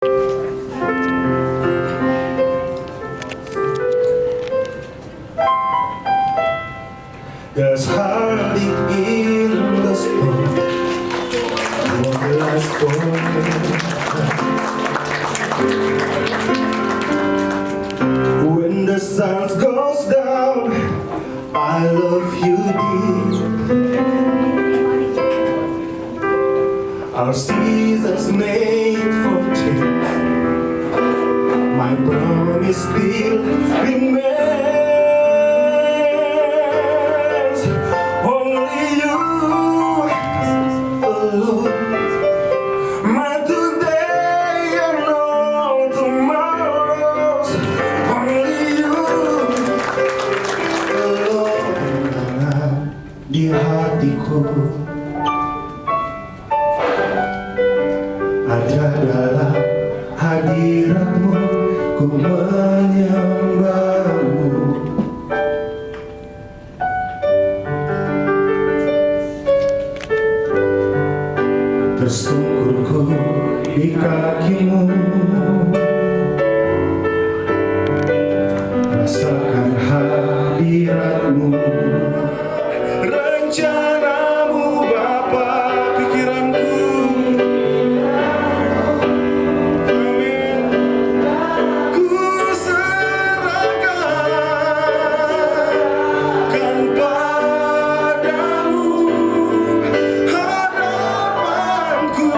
There's hardly in the storm one last when the sun goes down, I love you deep. Our seasons made for change, my promise still remains. Only you alone, my today and all tomorrows. Only you alone di hatiku. Ada dalam hadiratmu, ku menyembahmu. Tersungkurku di kakimu, rasakan hadiratmu. Rencanamu Bapa pikiranku, amin, ku serahkan padamu. Harapanku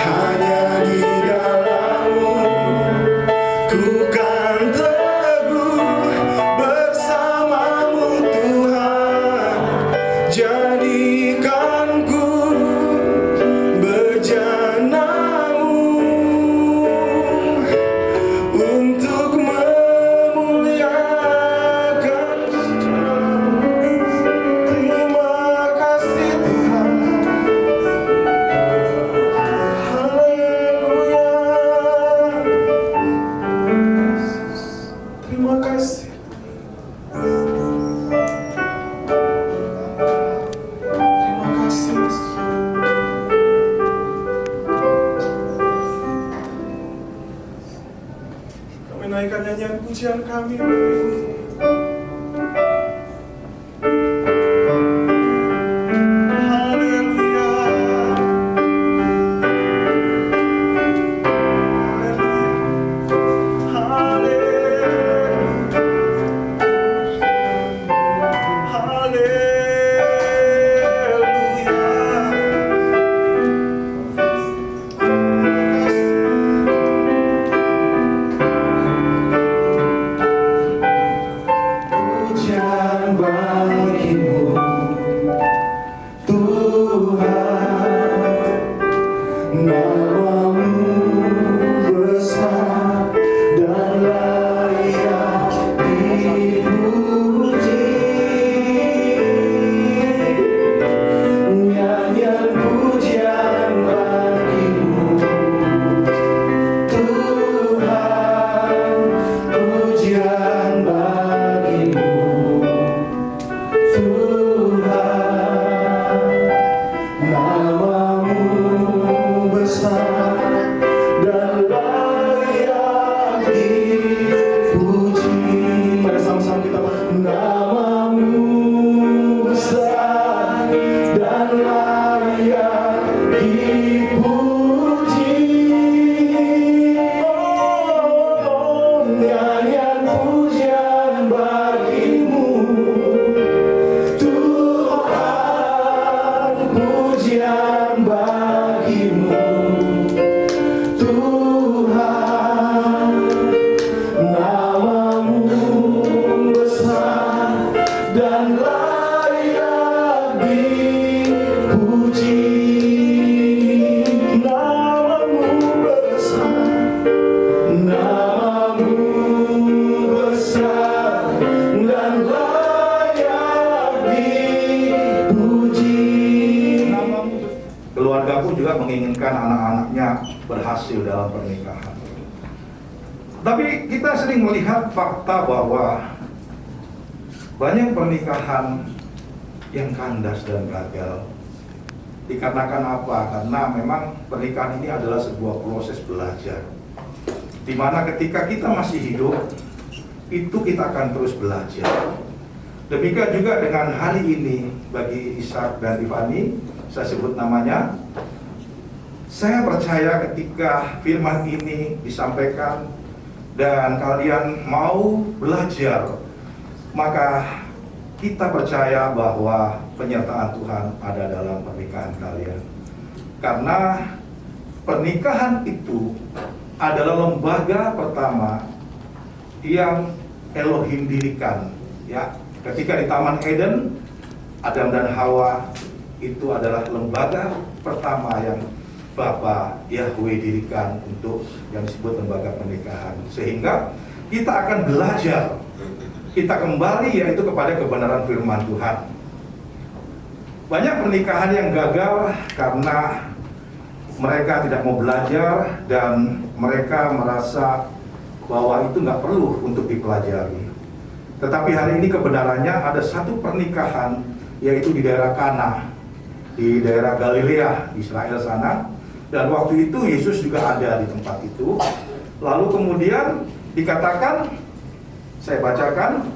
hanya di dalammu, ku kan teguh bersamamu Tuhan. Jadikanku bejanamu untuk memuliakan. Terima kasih Tuhan. Haleluya. Terima kasih. Terima kasih Yesus. Kami naikkan nyanyian pujian kami bagimu. Haleluya. Pujian bagimu Tuhan, namamu besar dan layak dipuji. Nyanyian pujian bagimu Tuhan, pujian bagimu Tuhan, namamu besar dan layak dipuji. Mari sama-sama kita namamu besar dan layak dipuji. Oh, nyanyian pujian bagimu Tuhan, pujian bagimu Tuhan, namamu besar dan layak dipuji. Namamu besar, namamu besar dan layak dipuji. Keluargaku juga menginginkan anak-anaknya berhasil dalam pernikahan. Tapi kita sering melihat fakta bahwa banyak pernikahan yang kandas dan gagal. Dikarenakan apa? Karena memang pernikahan ini adalah sebuah proses belajar. Dimana ketika kita masih hidup, itu kita akan terus belajar. Demikian juga dengan hari ini bagi Ishak dan Tiffany, saya sebut namanya. Saya percaya ketika firman ini disampaikan dan kalian mau belajar, maka kita percaya bahwa penyertaan Tuhan ada dalam pernikahan kalian. Karena pernikahan itu adalah lembaga pertama yang Elohim dirikan, ya. Ketika di Taman Eden, Adam dan Hawa itu adalah lembaga pertama yang Bapa Yahweh dirikan untuk yang disebut lembaga pernikahan. Sehingga kita akan belajar, kita kembali yaitu kepada kebenaran firman Tuhan. Banyak pernikahan yang gagal karena mereka tidak mau belajar dan mereka merasa bahwa itu nggak perlu untuk dipelajari. Tetapi hari ini kebenarannya ada satu pernikahan, yaitu di daerah Kana, di daerah Galilea, Israel sana. Dan waktu itu Yesus juga ada di tempat itu. Lalu kemudian dikatakan, saya bacakan,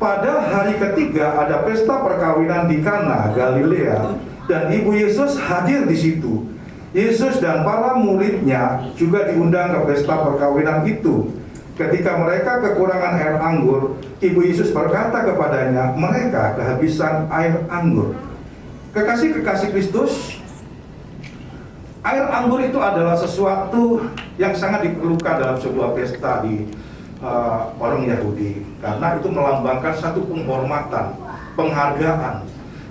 pada hari ketiga ada pesta perkawinan di Kana, Galilea, dan ibu Yesus hadir di situ. Yesus dan para muridnya juga diundang ke pesta perkawinan itu. Ketika mereka kekurangan air anggur, ibu Yesus berkata kepadanya, mereka kehabisan air anggur. Kekasih-kekasih Kristus, air anggur itu adalah sesuatu yang sangat diperlukan dalam sebuah pesta di orang Yahudi. Karena itu melambangkan satu penghormatan, penghargaan.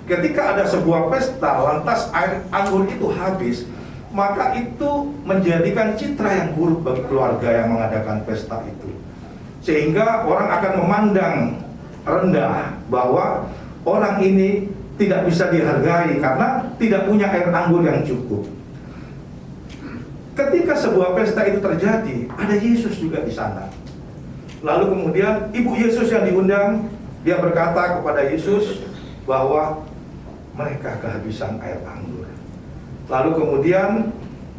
Ketika ada sebuah pesta, lantas air anggur itu habis, maka itu menjadikan citra yang buruk bagi keluarga yang mengadakan pesta itu. Sehingga orang akan memandang rendah bahwa orang ini tidak bisa dihargai karena tidak punya air anggur yang cukup. Ketika sebuah pesta itu terjadi, ada Yesus juga di sana. Lalu kemudian ibu Yesus yang diundang, dia berkata kepada Yesus bahwa mereka kehabisan air anggur. Lalu kemudian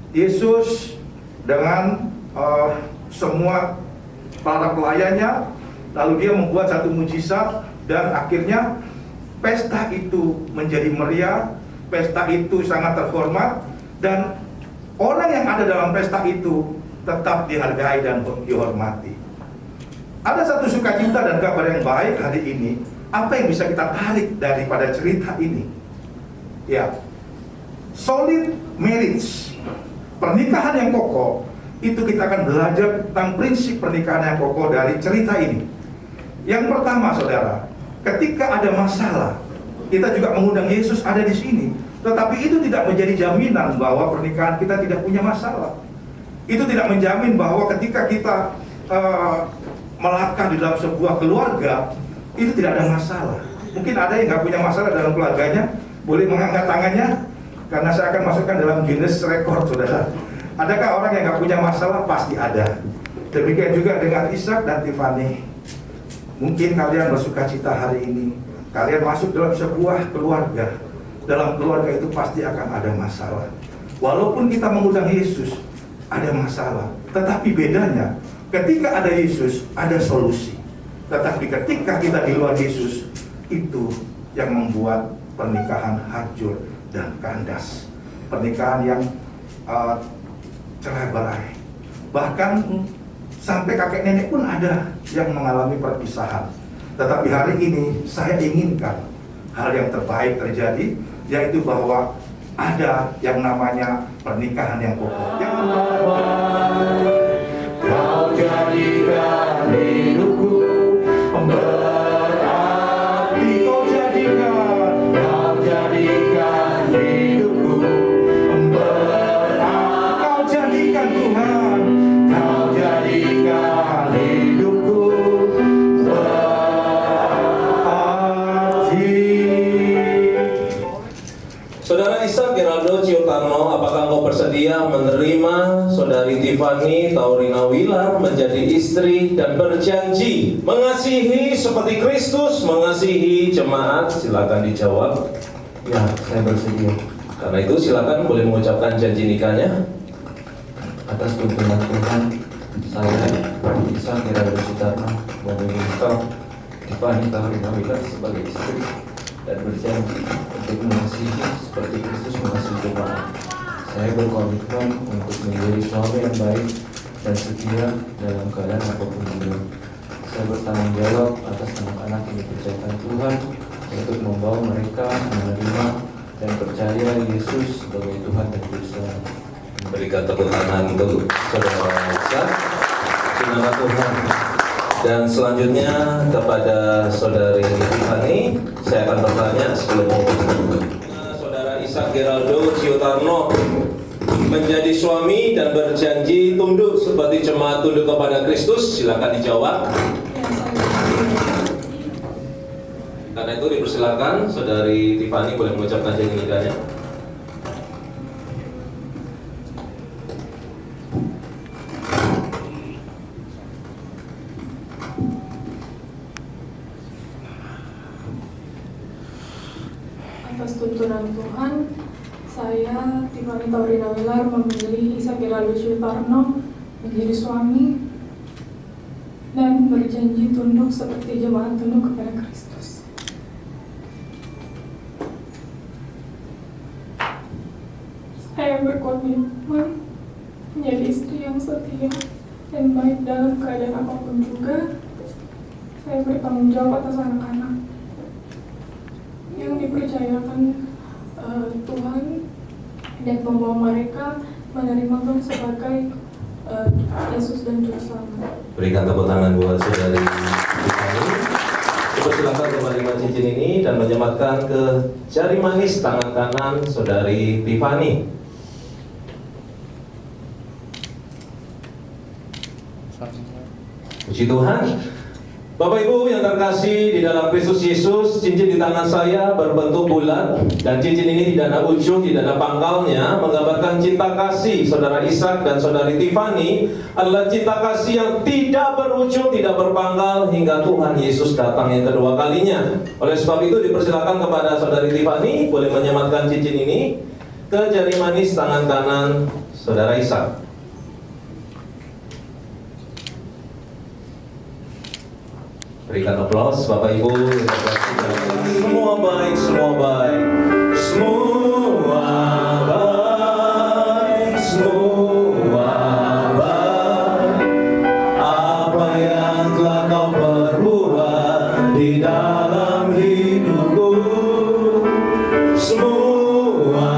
Yesus dengan semua para pelayannya, lalu dia membuat satu mujizat dan akhirnya pesta itu menjadi meriah, pesta itu sangat terhormat dan orang yang ada dalam pesta itu tetap dihargai dan dihormati. Ada satu sukacita dan kabar yang baik hari ini. Apa yang bisa kita tarik daripada cerita ini? Ya, solid marriage, pernikahan yang kokoh, itu kita akan belajar tentang prinsip pernikahan yang kokoh dari cerita ini. Yang pertama, saudara, ketika ada masalah, kita juga mengundang Yesus ada di sini. Tetapi itu tidak menjadi jaminan bahwa pernikahan kita tidak punya masalah. Itu tidak menjamin bahwa ketika kita melangkah di dalam sebuah keluarga, itu tidak ada masalah. Mungkin ada yang nggak punya masalah dalam keluarganya, boleh mengangkat tangannya, karena saya akan masukkan dalam Guinness Record, saudara. Adakah orang yang nggak punya masalah? Pasti ada. Demikian juga dengan Ishak dan Tiffany. Mungkin kalian bersuka cita hari ini, kalian masuk dalam sebuah keluarga. Dalam keluarga itu pasti akan ada masalah. Walaupun kita mengundang Yesus, ada masalah. Tetapi bedanya, ketika ada Yesus, ada solusi. Tetapi ketika kita di luar Yesus, itu yang membuat pernikahan hancur dan kandas. Pernikahan yang cerai-berai. Bahkan sampai kakek nenek pun ada yang mengalami perpisahan. Tetapi hari ini saya inginkan hal yang terbaik terjadi, yaitu bahwa ada yang namanya pernikahan yang kokoh. Yang kau jadikan hidupku berarti, kau jadikan hidupku berarti, kau jadikan Tuhan, kau jadikan hidupku berarti. Saudara Ishak Geraldo Ciutano, apakah engkau bersedia menerima saudari Tiffany Taurina Wilar menjadi istri dan berjanji mengasihi seperti Kristus mengasihi jemaat? Silakan dijawab. Ya, saya bersedia. Karena itu silakan boleh mengucapkan janji nikahnya. Atas tuntunan Tuhan, saya bisa Gerardo Sutarno memilih Tiffany Taurina Willer sebagai istri dan berjanji untuk mengasihi seperti Kristus mengasihi jemaat. Saya berkomitmen untuk menjadi suami yang baik dan setia dalam keadaan apapun juga. Saya bertanggung jawab atas anak-anak yang dipercayakan Tuhan untuk membawa mereka menerima dan percaya Yesus sebagai Tuhan dan Juru Selamat. Berikan tepuk tangan untuk saudara Isa. Terima Tuhan. Dan selanjutnya kepada saudari Tiffany, saya akan bertanya sebelum saudara Isa Geraldo Ciutarno menjadi suami dan berjanji tunduk seperti jemaat tunduk kepada Kristus. Silakan dijawab. Karena itu dipersilakan saudari Tiffany boleh mengucapkan janji nikahnya. Atas tuntunan Tuhan, saya Tiffany Taurina Willer memilih Isa Geraldo Ciutarno menjadi suami dan berjanji tunduk seperti jemaat tunduk kepada Kristus. Saya berkomitmen menjadi istri yang setia dan baik dalam keadaan apapun juga. Saya bertanggung jawab atas anak-anak yang dipercayakan Tuhan dan membawa mereka menerima Tuhan sebagai Yesus dan Juru Selamat. Berikan tepuk tangan buat saudari Tiffany. Silakan kembalikan cincin ini dan menyematkan ke jari manis tangan kanan saudari Tiffany. Puji Tuhan. Bapak Ibu yang terkasih di dalam Kristus Yesus, cincin di tangan saya berbentuk bulat dan cincin ini tidak ada ujung, tidak ada pangkalnya, menggambarkan cinta kasih saudara Ishak dan saudari Tiffany adalah cinta kasih yang tidak berujung, tidak berpangkal hingga Tuhan Yesus datang yang kedua kalinya. Oleh sebab itu dipersilakan kepada saudari Tiffany boleh menyematkan cincin ini ke jari manis tangan kanan saudara Ishak. Berikan aplaus Bapak Ibu. Semua baik, semua baik. Semua baik, semua baik. Apa yang telah kau perbuat di dalam hidupku, semua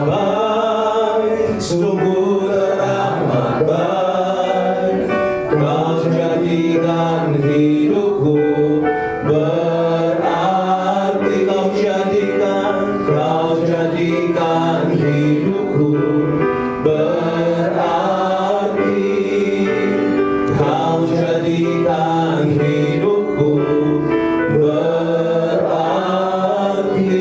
baik, sungguh teramat baik. Kau jadikan hidupku berarti, kau jadikan hidupku berarti, kau jadikan hidupku berarti.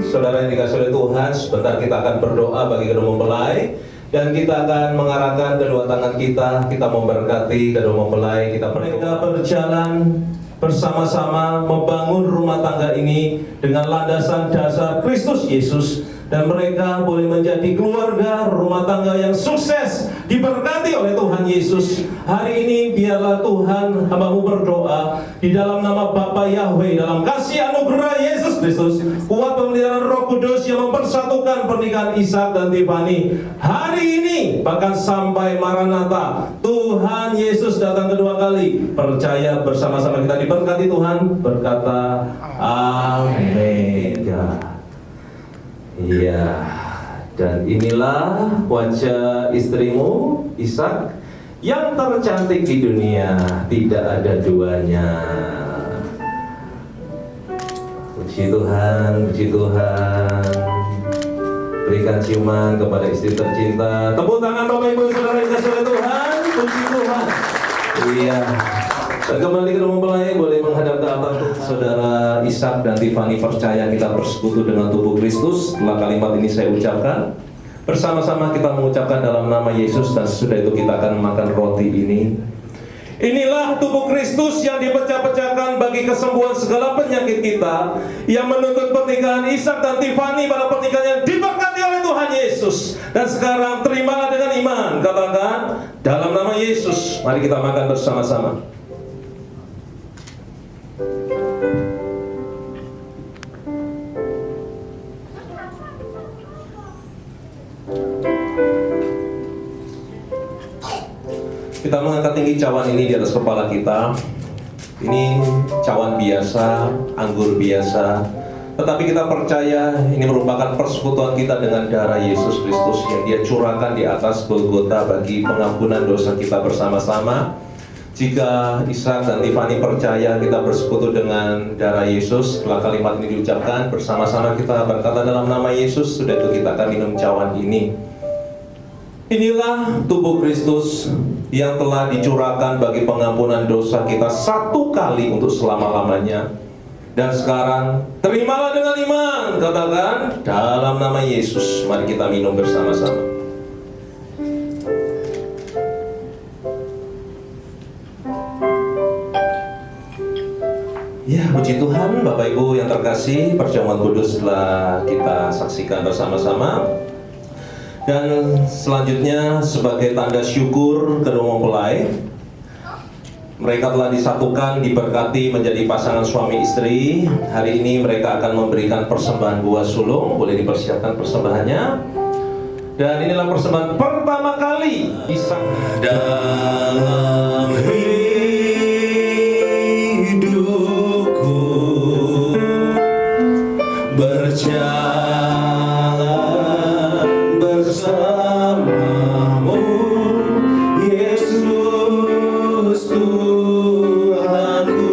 Saudara yang dikasihi oleh Tuhan, sebentar kita akan berdoa bagi kedua mempelai. Dan kita akan mengarahkan kedua tangan kita memberkati kedua mempelai kita. Mereka berjalan bersama-sama membangun rumah tangga ini dengan landasan dasar Kristus Yesus. Dan mereka boleh menjadi keluarga rumah tangga yang sukses, diberkati oleh Tuhan Yesus. Hari ini biarlah Tuhan hamba-Mu berdoa di dalam nama Bapa Yahweh, dalam kasih anugerah Yesus Kristus, kuat pemeliharaan Roh Kudus yang mempersatukan pernikahan Ishak dan Tiffany hari ini bahkan sampai Maranatha. Tuhan Yesus datang kedua kali. Percaya bersama-sama kita diberkati Tuhan, berkata amin. Iya, dan inilah wajah istrimu Ishak yang tercantik di dunia, tidak ada duanya. Puji Tuhan, puji Tuhan. Berikan ciuman kepada istri tercinta. Tepuk tangan Bapak Ibu Saudara yang dikasihi oleh Tuhan. Puji Tuhan. Iya. Dan kembali ke rumah mempelai boleh menghadap ke atas. Saudara Ishak dan Tiffany percaya kita bersekutu dengan tubuh Kristus. Setelah kalimat ini saya ucapkan, bersama-sama kita mengucapkan dalam nama Yesus, dan sesudah itu kita akan makan roti ini. Inilah tubuh Kristus yang dipecah-pecahkan bagi kesembuhan segala penyakit kita, yang menuntut pernikahan Ishak dan Tiffany pada pernikahan yang diberkati oleh Tuhan Tuhan Yesus. Dan sekarang terimalah dengan iman. Katakan, dalam nama Yesus. Mari kita makan bersama-sama. Kita mengangkat tinggi cawan ini di atas kepala kita. Ini cawan biasa, anggur biasa. Tetapi kita percaya ini merupakan persekutuan kita dengan darah Yesus Kristus yang Dia curahkan di atas Golgota bagi pengampunan dosa kita bersama-sama. Jika Ishak dan Tiffany percaya kita bersekutu dengan darah Yesus, setelah kalimat ini diucapkan, bersama-sama kita berkata dalam nama Yesus, sudah itu kita akan minum cawan ini. Inilah tubuh Kristus yang telah dicurahkan bagi pengampunan dosa kita satu kali untuk selama-lamanya. Dan sekarang terimalah dengan iman. Katakan, dalam nama Yesus. Mari kita minum bersama-sama. Ya, puji Tuhan, Bapak Ibu yang terkasih, perjamuan kudus telah kita saksikan bersama-sama. Dan selanjutnya sebagai tanda syukur kedua mempelai, mereka telah disatukan, diberkati menjadi pasangan suami istri. Hari ini mereka akan memberikan persembahan buah sulung. Boleh dipersiapkan persembahannya. Dan inilah persembahan pertama kali Ishak dalam hidupku berjalan bersamamu, Yesus Tuhanku,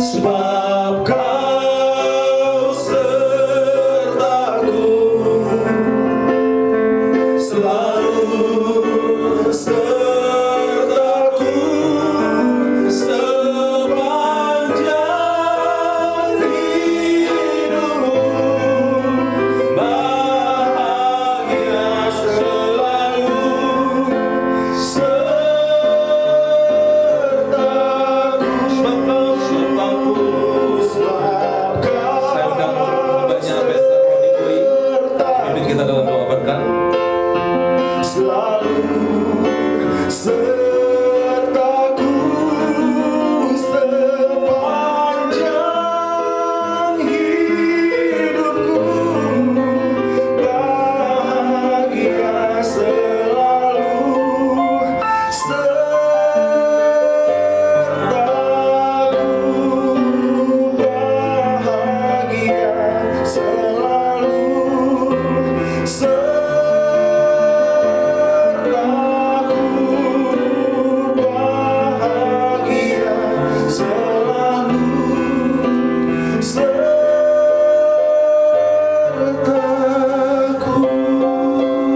sebab Kau sertaku selalu sertaku sepanjang hidupku, bahagia selalu sertaku, sebab Kau Saya undang hambanya Pastor Roni Kui, pimpin kita dalam doa berkat. selalu sertaku sepanjang hidupku, bahagia selalu sertaku, bahagia selalu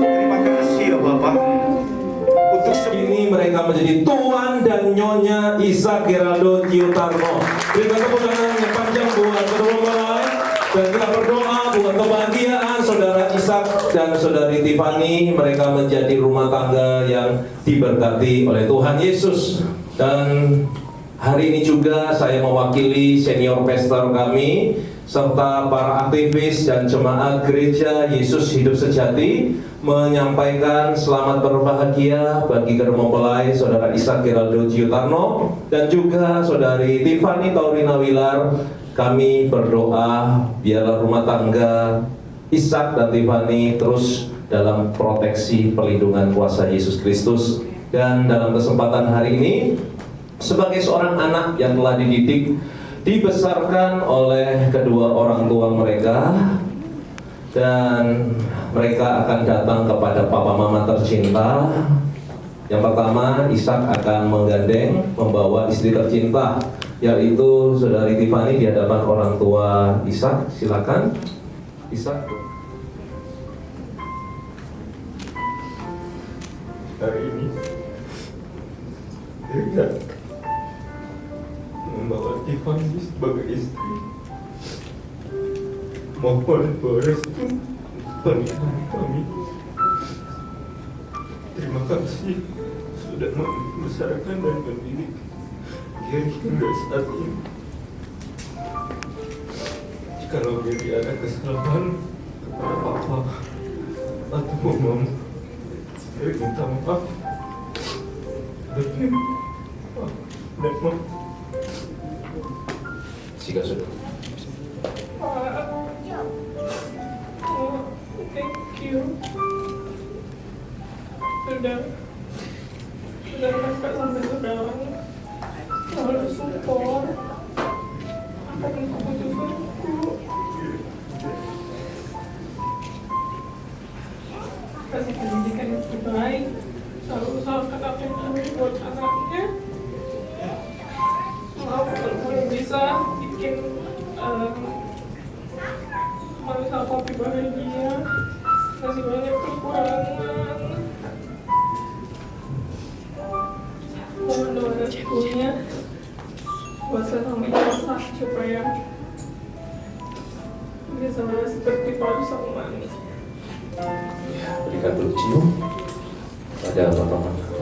Terima kasih ya Bapak untuk Ini mereka menjadi tuan dan nyonya Ishak Geraldo Ciutarno. Berikan tepuk tangan yang panjang buat kedua mempelai. Dan kita berdoa buat kebahagiaan saudara Ishak dan saudari Tiffany. Mereka menjadi rumah tangga yang diberkati oleh Tuhan Yesus. Dan hari ini juga saya mewakili senior pastor kami serta para aktivis dan jemaat gereja Yesus Hidup Sejati menyampaikan selamat berbahagia bagi kedua mempelai saudara Ishak Geraldo Ciutarno dan juga saudari Tiffany Taurina Wilar. Kami berdoa biarlah rumah tangga Ishak dan Tiffany terus dalam proteksi perlindungan kuasa Yesus Kristus. Dan dalam kesempatan hari ini, sebagai seorang anak yang telah dididik, dibesarkan oleh kedua orang tua mereka, dan mereka akan datang kepada papa mama tercinta. Yang pertama, Ishak akan menggandeng, membawa istri tercinta, yaitu saudari Tiffany di hadapan orang tua Ishak. Silakan, Ishak. Hari ini saya membawa Tiffany sebagai istri. Mohon restu pernikahan kami. Terima kasih sudah membesarkan dan mendidik Gary hingga saat ini. Jikalau Gary ada kesalahan, pada papa atau mamamu. Erik minta maaf. Dan Mama. Jika sudah. Thank you. Sudah sampai sekarang selalu support apapun keputusanku. Kasih pendidikan yang terbaik, selalu usahakan apa yang terbaik buat anaknya. Maaf kalau belum bisa bikin mami sama papi bahagia. Masih banyak kekurangan. Mohon doa restunya buat saya sama Yasa supaya bisa seperti papi sama mami. Berikan cium pada bapak-bapak.